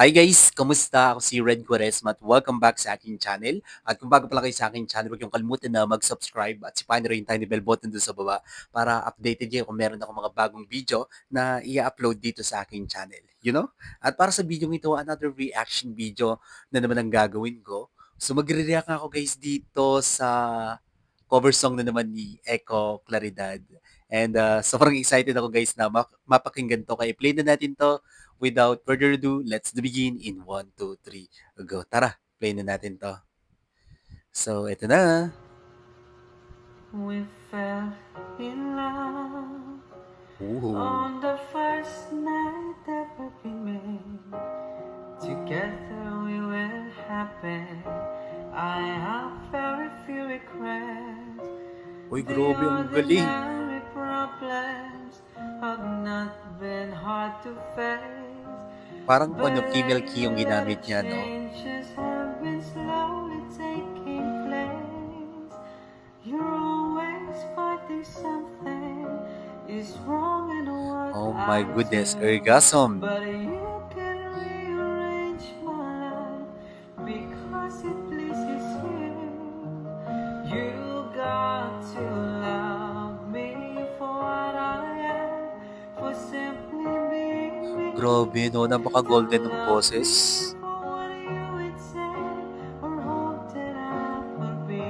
Hi guys! Kamusta? Ako si Red Quaresma at welcome back sa aking channel. At kung bago pa lang kayo sa aking channel, huwag niyong kalimutan na mag-subscribe at sipahin niyo rin yung tiny bell button doon sa baba para updated kayo kung meron ako mga bagong video na i-upload dito sa aking channel. At para sa video ito, another reaction video na naman ang gagawin ko. So magre-react ako guys dito sa cover song na naman ni Echo Claridad. And sobrang excited ako guys na mapakinggan to. Kaya play na natin to. Without further ado, let's begin in 1, 2, 3, go. Tara, play na natin to. So, ito na. We fell in love Ooh. on the first night that we made. Together we were happy. I have very few regrets. Uy, The grabe, ang galing. ordinary problems have not been hard to face. Parang female key yung Baby, ginamit the niya, no? changes have been slowly taking place. You're always fighting something is wrong in what Oh my I goodness, do. orgasm. But you can rearrange my life because it pleases you. You got to love me for what I am, for simply being me. Grabe, no? Napaka-golden ng Love boses. me for what you would say or hope that I would be.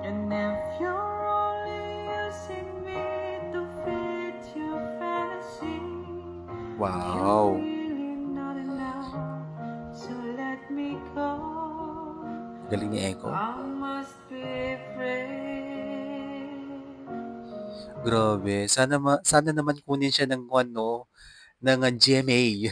And if you're only using me to fit your fantasy, you're Wow. really not enough. So let me go. Galing ni Echo. I must be free. Grabe. Sana naman kunin siya ng ano, ng GMA.